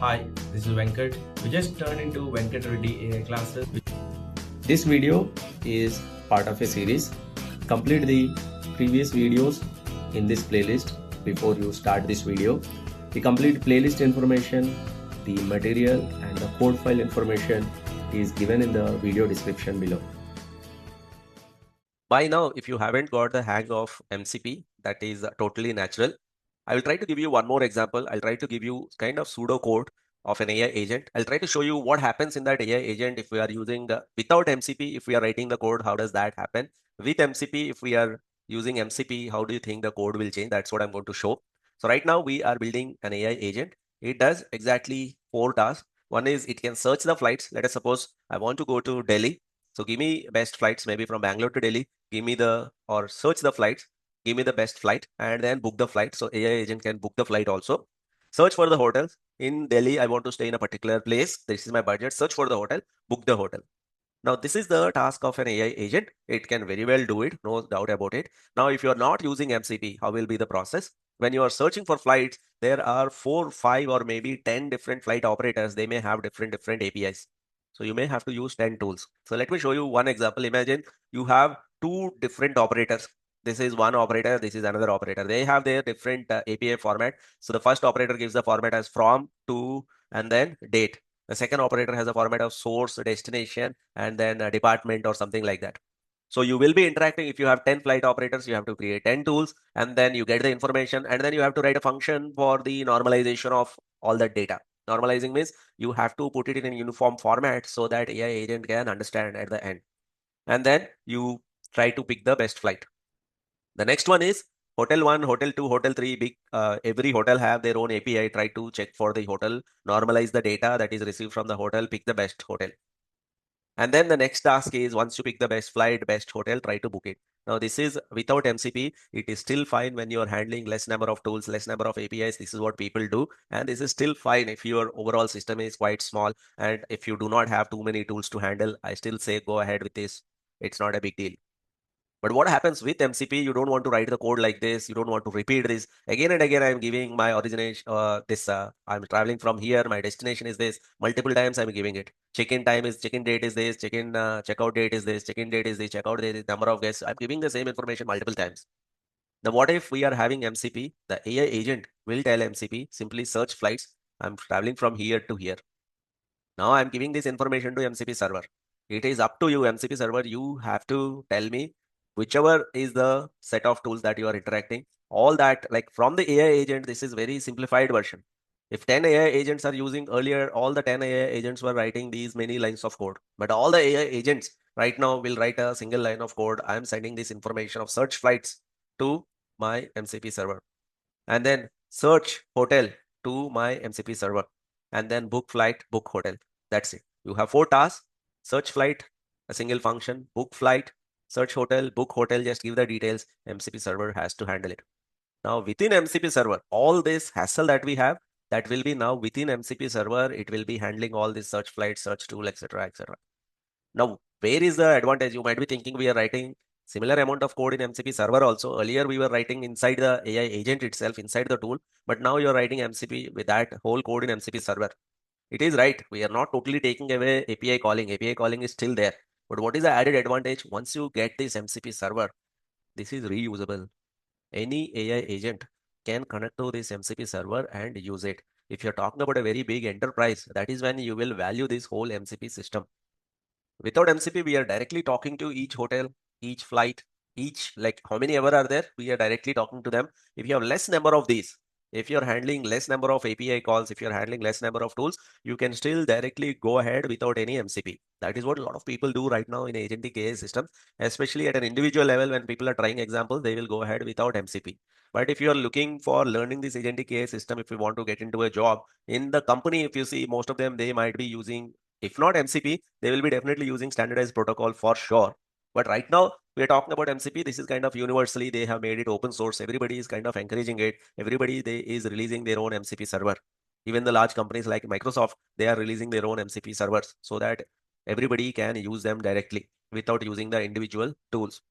Hi, this is Venkat. We just turned into Venkat Reddy AI classes. This video is part of a series. Complete the previous videos in this playlist before you start this video. The complete playlist information, the material and the code file information is given in the video description below. By now, if you haven't got the hang of MCP, that is totally natural. I will try to give you one more example. I'll try to give you kind of pseudo code of an AI agent. I'll try to show you what happens in that AI agent if we are using without MCP, if we are writing the code, how does that happen? With MCP, if we are using MCP, how do you think the code will change? That's what I'm going to show. So right now we are building an AI agent. It does exactly 4 tasks. One is it can search the flights. Let us suppose I want to go to Delhi. So give me best flights, maybe from Bangalore to Delhi. Give me or search the flights. Give me the best flight and then book the flight. So AI agent can book the flight also. Search for the hotels. In Delhi, I want to stay in a particular place. This is my budget. Search for the hotel, book the hotel. Now, this is the task of an AI agent. It can very well do it, no doubt about it. Now, if you're not using MCP, how will be the process? When you are searching for flights, there are 4, 5, or maybe 10 different flight operators. They may have different APIs. So you may have to use 10 tools. So let me show you one example. Imagine you have two different operators. This is one operator. This is another operator. They have their different API format. So the first operator gives the format as from, to, and then date. The second operator has a format of source, destination, and then a department or something like that. So you will be interacting. If you have 10 flight operators, you have to create 10 tools, and then you get the information, and then you have to write a function for the normalization of all that data. Normalizing means you have to put it in a uniform format so that AI agent can understand at the end. And then you try to pick the best flight. The next one is Hotel 1, Hotel 2, Hotel 3. Every hotel have their own API. Try to check for the hotel, normalize the data that is received from the hotel, pick the best hotel. And then the next task is once you pick the best flight, best hotel, try to book it. Now, this is without MCP. It is still fine when you are handling less number of tools, less number of APIs. This is what people do. And this is still fine if your overall system is quite small. And if you do not have too many tools to handle, I still say go ahead with this. It's not a big deal. But what happens with MCP, you don't want to write the code like this. You don't want to repeat this again and again. I'm giving my origination, I'm traveling from here. My destination is this. Multiple times I'm giving it. Check-in time is, check-in date is this. Check-in, checkout date is this. Check-in date is this. Checkout date is number of guests. I'm giving the same information multiple times. Now, what if we are having MCP? The AI agent will tell MCP, simply search flights. I'm traveling from here to here. Now I'm giving this information to MCP server. It is up to you, MCP server. You have to tell me whichever is the set of tools that you are interacting. All that, like from the AI agent, this is very simplified version. If 10 AI agents are using earlier, all the 10 AI agents were writing these many lines of code. But all the AI agents right now will write a single line of code. I'm sending this information of search flights to my MCP server. And then search hotel to my MCP server, and then book flight, book hotel. That's it. You have 4 tasks: search flight, a single function, book flight, search hotel, book hotel. Just give the details. MCP server has to handle it. Now within MCP server, all this hassle that we have, that will be now within MCP server. It will be handling all this search flight, search tool, etc., etc. Now, where is the advantage? You might be thinking we are writing similar amount of code in MCP server also. Earlier, we were writing inside the AI agent itself, inside the tool, but now you're writing MCP with that whole code in MCP server. It is right. We are not totally taking away API calling. API calling is still there. But what is the added advantage? Once you get this MCP server, this is reusable. Any AI agent can connect to this MCP server and use it. If you're talking about a very big enterprise, that is when you will value this whole MCP system. Without MCP, we are directly talking to each hotel, each flight, each, like how many ever are there, we are directly talking to them. If you have less number of these, if you're handling less number of API calls, if you're handling less number of tools, you can still directly go ahead without any MCP. That is what a lot of people do right now in agentic AI systems, especially at an individual level. When people are trying examples, they will go ahead without MCP. But if you are looking for learning this agentic AI system, if you want to get into a job in the company, if you see most of them, they might be using, if not MCP, they will be definitely using standardized protocol for sure. But right now, we are talking about MCP. This is kind of universally, they have made it open source. Everybody is kind of encouraging it. Everybody is releasing their own MCP server. Even the large companies like Microsoft, they are releasing their own MCP servers so that everybody can use them directly without using the individual tools.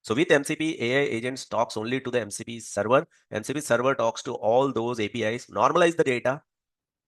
So with MCP, AI agents talks only to the MCP server. MCP server talks to all those APIs, normalize the data,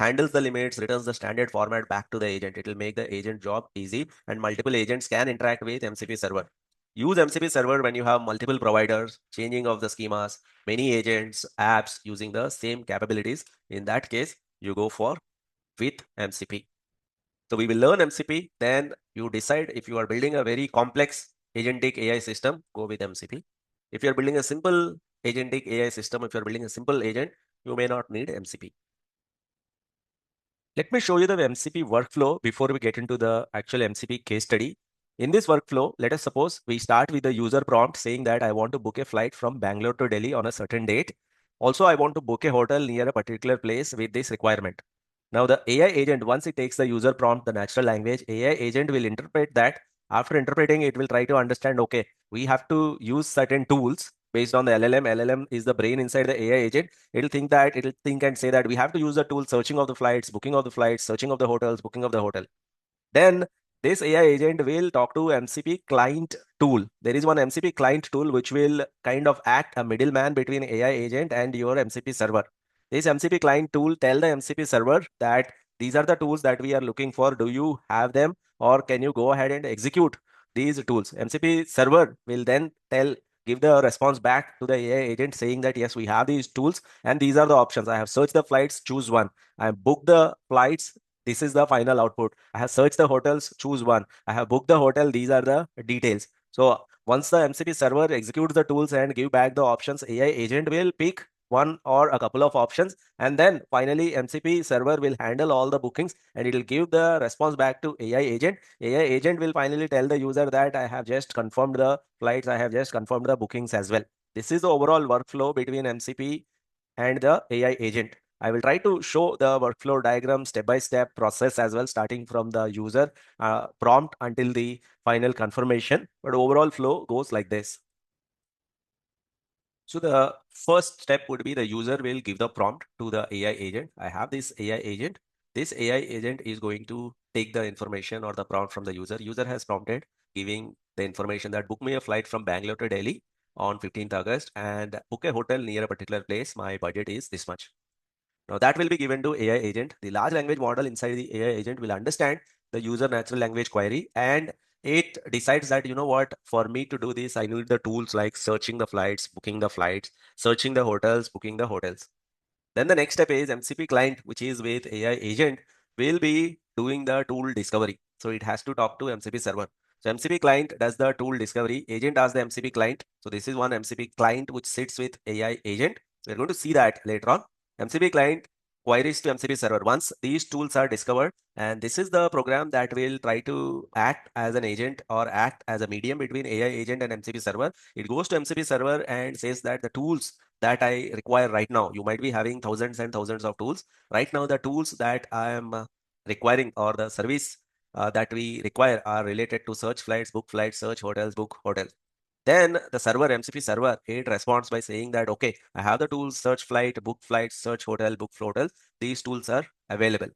handles the limits, returns the standard format back to the agent. It will make the agent job easy and multiple agents can interact with MCP server. Use MCP server when you have multiple providers, changing of the schemas, many agents, apps using the same capabilities. In that case, you go for with MCP. So we will learn MCP, then you decide if you are building a very complex agentic AI system, go with MCP. If you're building a simple agentic AI system, if you're building a simple agent, you may not need MCP. Let me show you the MCP workflow before we get into the actual MCP case study. In this workflow, let us suppose we start with the user prompt saying that I want to book a flight from Bangalore to Delhi on a certain date. Also, I want to book a hotel near a particular place with this requirement. Now, the AI agent, once it takes the user prompt, the natural language, AI agent will interpret that. After interpreting, it will try to understand, okay, we have to use certain tools based on the LLM. LLM is the brain inside the AI agent. It'll think and say that we have to use the tool searching of the flights, booking of the flights, searching of the hotels, booking of the hotel. Then this AI agent will talk to MCP client tool. There is one MCP client tool which will kind of act a middleman between AI agent and your MCP server. This MCP client tool tell the MCP server that these are the tools that we are looking for. Do you have them or can you go ahead and execute these tools? MCP server will then give the response back to the AI agent saying that yes, we have these tools and these are the options. I have searched the flights, choose one. I have booked the flights, this is the final output. I have searched the hotels, choose one. I have booked the hotel, these are the details. So once the MCP server executes the tools and give back the options, AI agent will pick one or a couple of options. And then finally, MCP server will handle all the bookings and it will give the response back to AI agent. AI agent will finally tell the user that I have just confirmed the flights, I have just confirmed the bookings as well. This is the overall workflow between MCP and the AI agent. I will try to show the workflow diagram step-by-step process as well, starting from the user prompt until the final confirmation. But overall flow goes like this. So the first step would be the user will give the prompt to the AI agent. I have this AI agent. This AI agent is going to take the information or the prompt from the user. User has prompted giving the information that book me a flight from Bangalore to Delhi on 15th August and book a hotel near a particular place. My budget is this much. Now that will be given to AI agent. The large language model inside the AI agent will understand the user natural language query and it decides that, you know what, for me to do this, I need the tools like searching the flights, booking the flights, searching the hotels, booking the hotels. Then the next step is MCP client, which is with AI agent, will be doing the tool discovery. So it has to talk to MCP server. So MCP client does the tool discovery. Agent asks the MCP client. So this is one MCP client which sits with AI agent. We're going to see that later on. MCP client queries to MCP server. Once these tools are discovered, and this is the program that will try to act as an agent or act as a medium between AI agent and MCP server. It goes to MCP server and says that the tools that I require right now, you might be having thousands and thousands of tools. Right now, the tools that I am requiring or the service that we require are related to search flights, book flights, search hotels, book hotels. Then the server, MCP server, it responds by saying that, okay, I have the tools, search flight, book flights, search hotel, book hotels. These tools are available.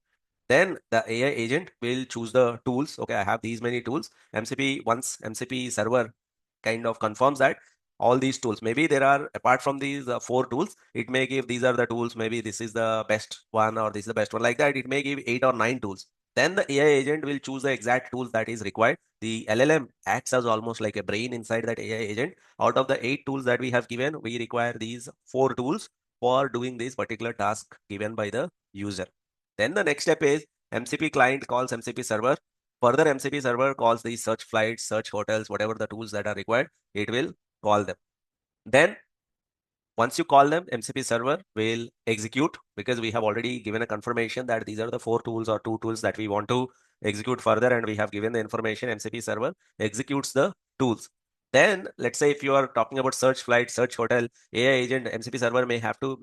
Then the AI agent will choose the tools. Okay, I have these many tools. Once MCP server kind of confirms that all these tools, maybe there are, apart from these four tools, it may give these are the tools, maybe this is the best one or this is the best one, like that. It may give 8 or 9 tools. Then the AI agent will choose the exact tools that is required. The LLM acts as almost like a brain inside that AI agent. Out of the 8 tools that we have given, we require these 4 tools for doing this particular task given by the user. Then the next step is MCP client calls MCP server. Further, MCP server calls the search flights, search hotels, whatever the tools that are required, it will call them. Then once you call them, MCP server will execute because we have already given a confirmation that these are the 4 tools or 2 tools that we want to execute further, and we have given the information. MCP server executes the tools. Then let's say if you are talking about search flight, search hotel, AI agent, MCP server may have to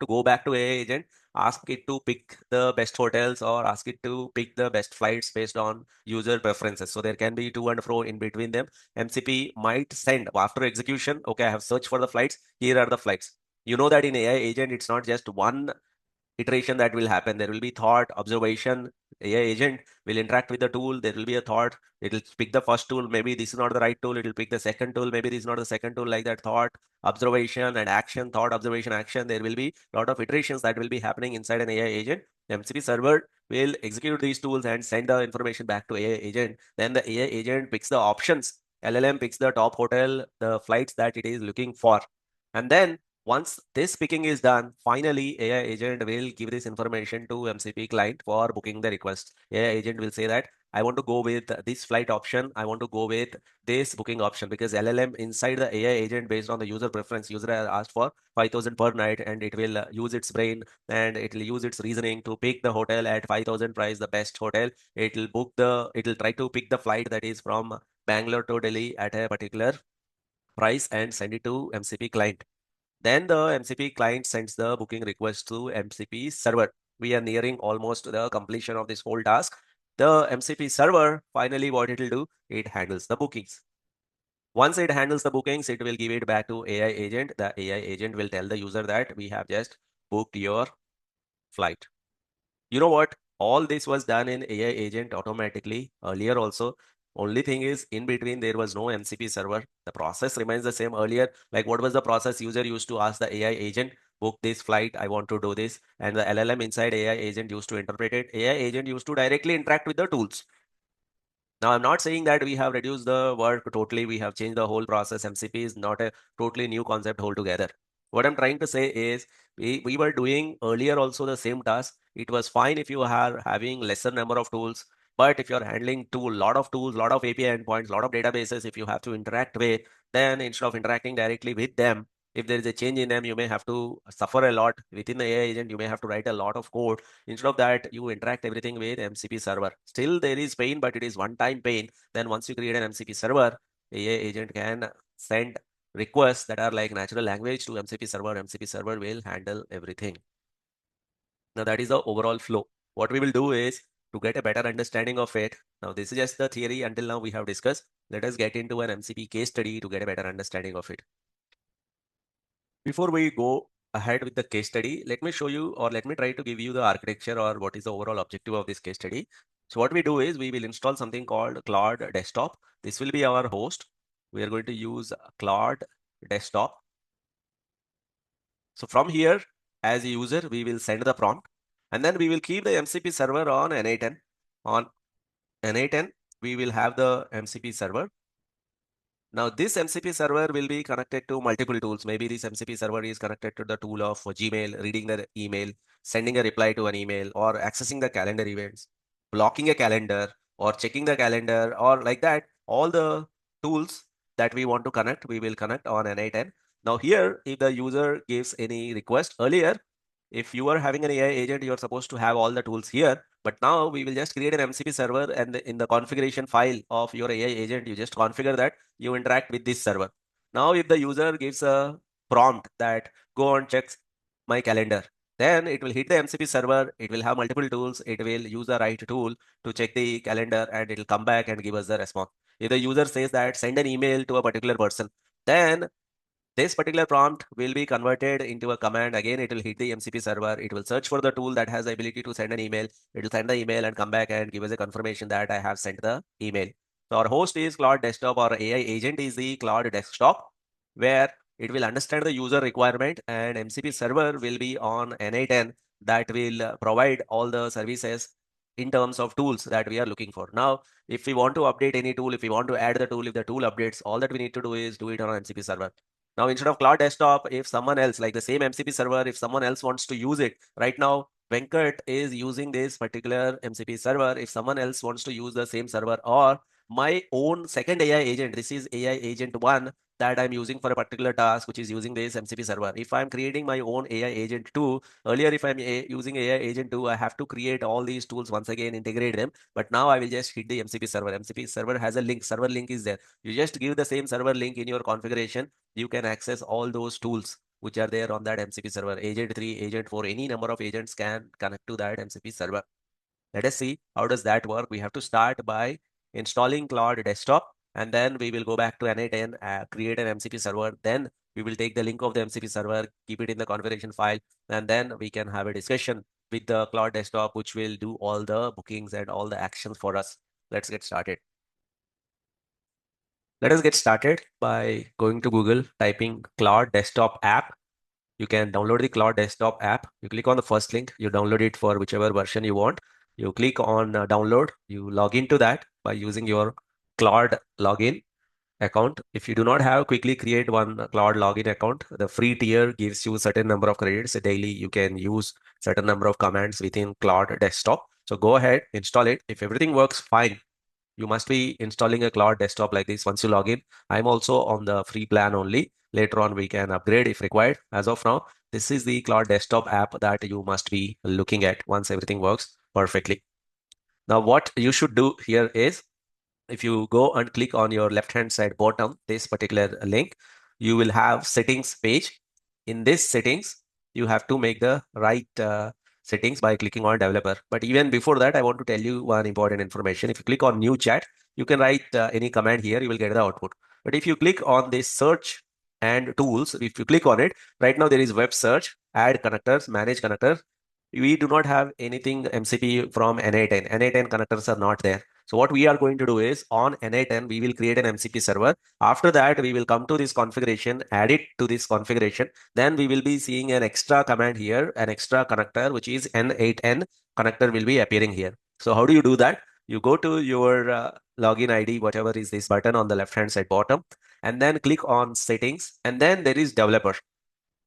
go back to AI agent, ask it to pick the best hotels or ask it to pick the best flights based on user preferences. So there can be to and fro in between them. MCP might send after execution, okay, I have searched for the flights, here are the flights. You know that in AI agent, it's not just one iteration that will happen. There will be thought, observation, AI agent will interact with the tool. There will be a thought. It will pick the first tool. Maybe this is not the right tool. It will pick the second tool. Maybe this is not the second tool. Like that thought, observation, and action. Thought, observation, action. There will be a lot of iterations that will be happening inside an AI agent. MCP server will execute these tools and send the information back to AI agent. Then the AI agent picks the options. LLM picks the top hotel, the flights that it is looking for. And then once this picking is done, finally AI agent will give this information to MCP client for booking the request. AI agent will say that I want to go with this flight option. I want to go with this booking option, because LLM inside the AI agent, based on the user preference, user has asked for 5,000 per night, and it will use its brain and it will use its reasoning to pick the hotel at 5,000 price, the best hotel. It will try to pick the flight that is from Bangalore to Delhi at a particular price and send it to MCP client. Then the MCP client sends the booking request to MCP server. We are nearing almost the completion of this whole task. The MCP server, finally what it will do, it handles the bookings. Once it handles the bookings, it will give it back to AI agent. The AI agent will tell the user that we have just booked your flight. You know what? All this was done in AI agent automatically earlier also. Only thing is, in between there was no MCP server. The process remains the same earlier. Like, what was the process? User used to ask the AI agent, book this flight, I want to do this. And the LLM inside AI agent used to interpret it. AI agent used to directly interact with the tools. Now, I'm not saying that we have reduced the work totally. We have changed the whole process. MCP is not a totally new concept altogether. What I'm trying to say is we were doing earlier also the same task. It was fine if you are having lesser number of tools, but if you're handling lot of tools, lot of API endpoints, lot of databases, if you have to interact with, then instead of interacting directly with them, if there is a change in them, you may have to suffer a lot within the AI agent. You may have to write a lot of code. Instead of that, you interact everything with MCP server. Still, there is pain, but it is one-time pain. Then once you create an MCP server, AI agent can send requests that are like natural language to MCP server. MCP server will handle everything. Now that is the overall flow. What we will do is to get a better understanding of it. Now this is just the theory until now we have discussed. Let us get into an MCP case study to get a better understanding of it. Before we go ahead with the case study, let me show you, or let me try to give you the architecture or what is the overall objective of this case study. So what we do is we will install something called Claude Desktop. This will be our host. We are going to use Claude Desktop. So from here, as a user, we will send the prompt, and then we will keep the MCP server on NA10. On NA10, we will have the MCP server. Now this MCP server will be connected to multiple tools. Maybe this MCP server is connected to the tool of Gmail, reading the email, sending a reply to an email, or accessing the calendar events, blocking a calendar, or checking the calendar, or like that. All the tools that we want to connect, we will connect on NA10. Now here, if the user gives any request earlier, if you are having an AI agent, you are supposed to have all the tools here. But now we will just create an MCP server, and in the configuration file of your AI agent, you just configure that you interact with this server. Now, if the user gives a prompt that go and checks my calendar, then it will hit the MCP server. It will have multiple tools. It will use the right tool to check the calendar, and it will come back and give us the response. If the user says that send an email to a particular person, then this particular prompt will be converted into a command. Again, it will hit the MCP server. It will search for the tool that has the ability to send an email. It will send the email and come back and give us a confirmation that I have sent the email. So our host is Cloud Desktop, or AI agent is the Cloud Desktop, where it will understand the user requirement, and MCP server will be on NA10 that will provide all the services in terms of tools that we are looking for. Now, if we want to update any tool, if we want to add the tool, if the tool updates, all that we need to do is do it on MCP server. Now, instead of Cloud Desktop, if someone else, like the same MCP server, if someone else wants to use it, right now, Venkat is using this particular MCP server. If someone else wants to use the same server, or my own second AI agent, this is AI agent 1 that I'm using for a particular task, which is using this MCP server. If I'm creating my own AI agent 2, earlier, if I'm using AI agent 2, I have to create all these tools once again, integrate them. But now I will just hit the MCP server. MCP server has a link, server link is there. You just give the same server link in your configuration. You can access all those tools which are there on that MCP server. Agent 3, agent 4, any number of agents can connect to that MCP server. Let us see how does that work. We have to start by installing Cloud Desktop, and then we will go back to NA10, create an MCP server. Then we will take the link of the MCP server, keep it in the configuration file, and then we can have a discussion with the Cloud Desktop, which will do all the bookings and all the actions for us. Let's get started. Let us get started by going to Google, typing Cloud Desktop app. You can download the Cloud Desktop app. You click on the first link, you download it for whichever version you want. You click on download, you log into that by using your Cloud login account. If you do not have, quickly create one Cloud login account. The free tier gives you certain number of credits daily. You can use certain number of commands within Cloud Desktop. So go ahead, install it. If everything works fine, you must be installing a Cloud Desktop like this once you log in. I'm also on the free plan only. Later on, we can upgrade if required. As of now, this is the Cloud Desktop app that you must be looking at once everything works perfectly. Now, what you should do here is, if you go and click on your left hand side bottom, this particular link, you will have settings page. In this settings, you have to make the right settings by clicking on developer. But even before that, I want to tell you one important information. If you click on new chat, you can write any command here, you will get the output. But if you click on this search and tools, if you click on it, right now there is web search, add connectors, manage connectors. We do not have anything MCP from NA10. NA10 connectors are not there. So what we are going to do is, on NA10, we will create an MCP server. After that, we will come to this configuration, add it to this configuration. Then we will be seeing an extra command here, an extra connector, which is N8N connector will be appearing here. So how do you do that? You go to your login ID, whatever is this button on the left-hand side bottom, and then click on settings, and then there is developer.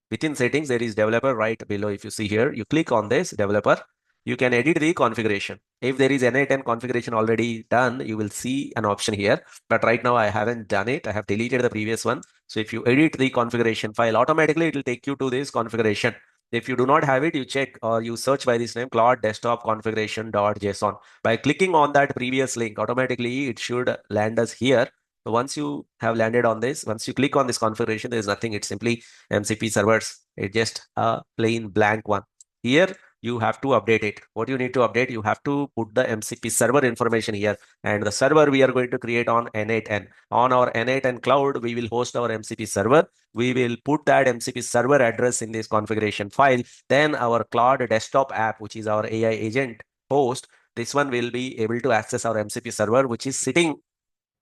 Within settings, there is developer right below. If you see here, you click on this developer, you can edit the configuration. If there is NA10 configuration already done, you will see an option here. But right now I haven't done it. I have deleted the previous one. So if you edit the configuration file, automatically it will take you to this configuration. If you do not have it, you check or you search by this name, Cloud Desktop Configuration.json. By clicking on that previous link, automatically it should land us here. So once you have landed on this, once you click on this configuration, there is nothing. It's simply MCP servers. It's just a plain blank one. Here, you have to update it. What you need to update, you have to put the MCP server information here. And the server we are going to create on N8N. On our N8N cloud, we will host our MCP server. We will put that MCP server address in this configuration file. Then our Cloud Desktop app, which is our AI agent host, this one will be able to access our MCP server, which is sitting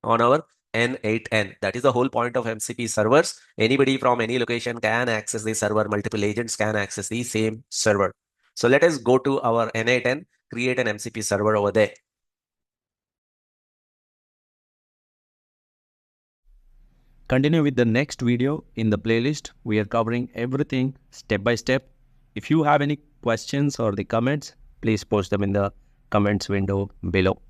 on our N8N. That is the whole point of MCP servers. Anybody from any location can access the server. Multiple agents can access the same server. So let us go to our N8N, create an MCP server over there. Continue with the next video in the playlist. We are covering everything step by step. If you have any questions or the comments, please post them in the comments window below.